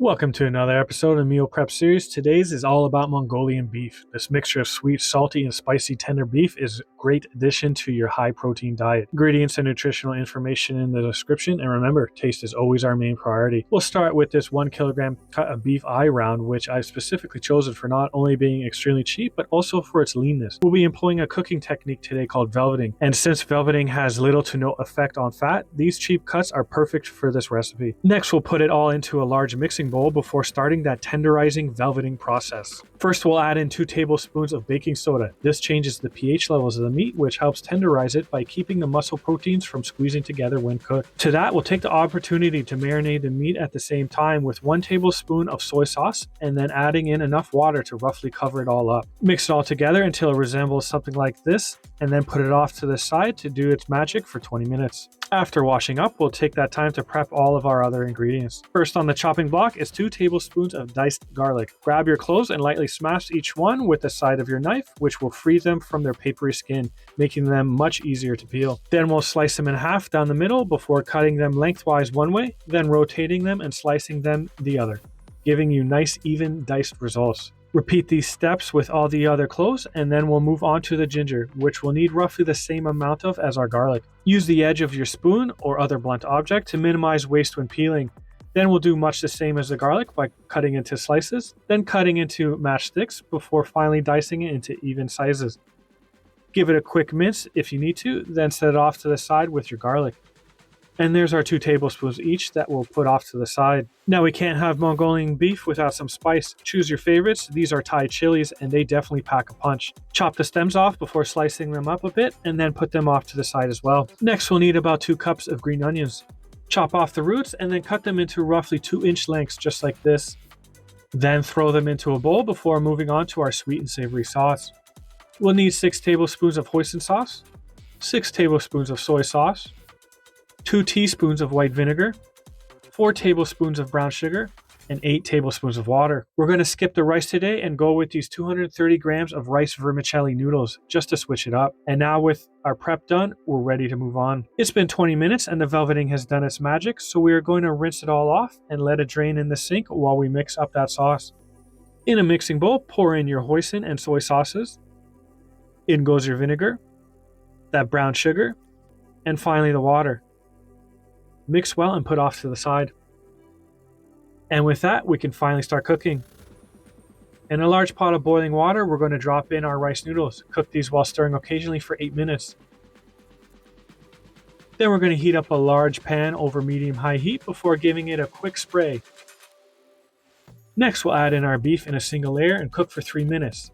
Welcome to another episode of the Meal Prep Series. Today's is all about Mongolian beef. This mixture of sweet, salty, and spicy tender beef is a great addition to your high-protein diet. Ingredients and nutritional information in the description, and remember, taste is always our main priority. We'll start with this 1 kilogram cut of beef eye round, which I've specifically chosen for not only being extremely cheap, but also for its leanness. We'll be employing a cooking technique today called velveting, and since velveting has little to no effect on fat, these cheap cuts are perfect for this recipe. Next, we'll put it all into a large mixing bowl before starting that tenderizing velveting process. First, we'll add in 2 tablespoons of baking soda. This changes the pH levels of the meat, which helps tenderize it by keeping the muscle proteins from squeezing together when cooked. To that, we'll take the opportunity to marinate the meat at the same time with 1 tablespoon of soy sauce and then adding in enough water to roughly cover it all up. Mix it all together until it resembles something like this, and then put it off to the side to do its magic for 20 minutes. After washing up, we'll take that time to prep all of our other ingredients. First on the chopping block is 2 tablespoons of diced garlic. Grab your cloves and lightly smash each one with the side of your knife, which will free them from their papery skin, making them much easier to peel. Then we'll slice them in half down the middle before cutting them lengthwise one way, then rotating them and slicing them the other, giving you nice even diced results. Repeat these steps with all the other cloves, and then we'll move on to the ginger, which we'll need roughly the same amount of as our garlic. Use the edge of your spoon or other blunt object to minimize waste when peeling. Then we'll do much the same as the garlic by cutting into slices, then cutting into matchsticks before finally dicing it into even sizes. Give it a quick mince if you need to, then set it off to the side with your garlic. And there's our 2 tablespoons each that we'll put off to the side. Now we can't have Mongolian beef without some spice. Choose your favorites. These are Thai chilies and they definitely pack a punch. Chop the stems off before slicing them up a bit and then put them off to the side as well. Next we'll need about 2 cups of green onions. Chop off the roots and then cut them into roughly 2-inch lengths just like this. Then throw them into a bowl before moving on to our sweet and savory sauce. We'll need 6 tablespoons of hoisin sauce, 6 tablespoons of soy sauce, 2 teaspoons of white vinegar, 4 tablespoons of brown sugar, and 8 tablespoons of water. We're going to skip the rice today and go with these 230 grams of rice vermicelli noodles just to switch it up. And now with our prep done, we're ready to move on. It's been 20 minutes and the velveting has done its magic, so we are going to rinse it all off and let it drain in the sink while we mix up that sauce. In a mixing bowl, pour in your hoisin and soy sauces. In goes your vinegar, that brown sugar, and finally the water. Mix well and put off to the side. And with that, we can finally start cooking. In a large pot of boiling water, we're going to drop in our rice noodles. Cook these while stirring occasionally for 8 minutes. Then we're going to heat up a large pan over medium-high heat before giving it a quick spray. Next, we'll add in our beef in a single layer and cook for 3 minutes.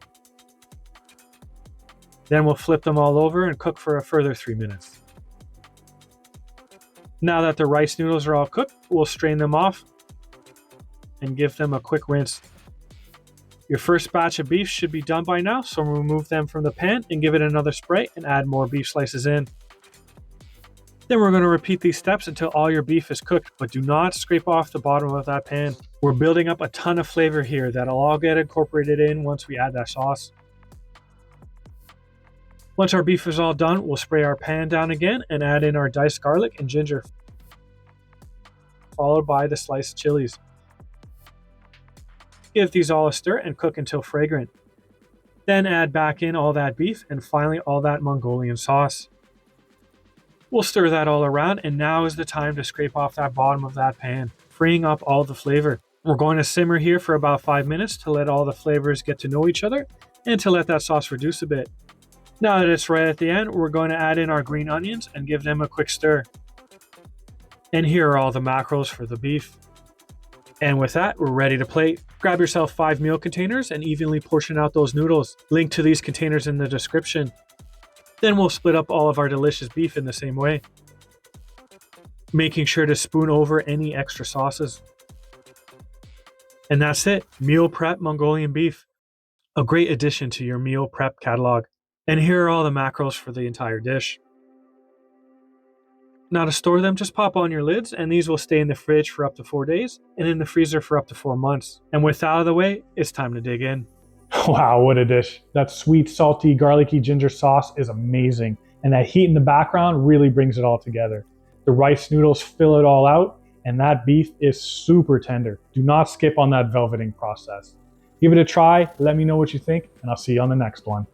Then we'll flip them all over and cook for a further 3 minutes. Now that the rice noodles are all cooked, we'll strain them off and give them a quick rinse. Your first batch of beef should be done by now, so remove them from the pan and give it another spray and add more beef slices in. Then we're going to repeat these steps until all your beef is cooked, but do not scrape off the bottom of that pan. We're building up a ton of flavor here that'll all get incorporated in once we add that sauce. Once our beef is all done, we'll spray our pan down again and add in our diced garlic and ginger, followed by the sliced chilies. Give these all a stir and cook until fragrant. Then add back in all that beef and finally all that Mongolian sauce. We'll stir that all around, and now is the time to scrape off that bottom of that pan, freeing up all the flavor. We're going to simmer here for about 5 minutes to let all the flavors get to know each other and to let that sauce reduce a bit. Now that it's right at the end, we're going to add in our green onions and give them a quick stir. And here are all the macros for the beef. And with that, we're ready to plate. Grab yourself 5 meal containers and evenly portion out those noodles. Link to these containers in the description. Then we'll split up all of our delicious beef in the same way, making sure to spoon over any extra sauces. And that's it, meal prep Mongolian beef. A great addition to your meal prep catalog. And here are all the macros for the entire dish. Now to store them, just pop on your lids and these will stay in the fridge for up to 4 days and in the freezer for up to 4 months. And with that out of the way, it's time to dig in. Wow, what a dish. That sweet, salty, garlicky ginger sauce is amazing. And that heat in the background really brings it all together. The rice noodles fill it all out and that beef is super tender. Do not skip on that velveting process. Give it a try, let me know what you think, and I'll see you on the next one.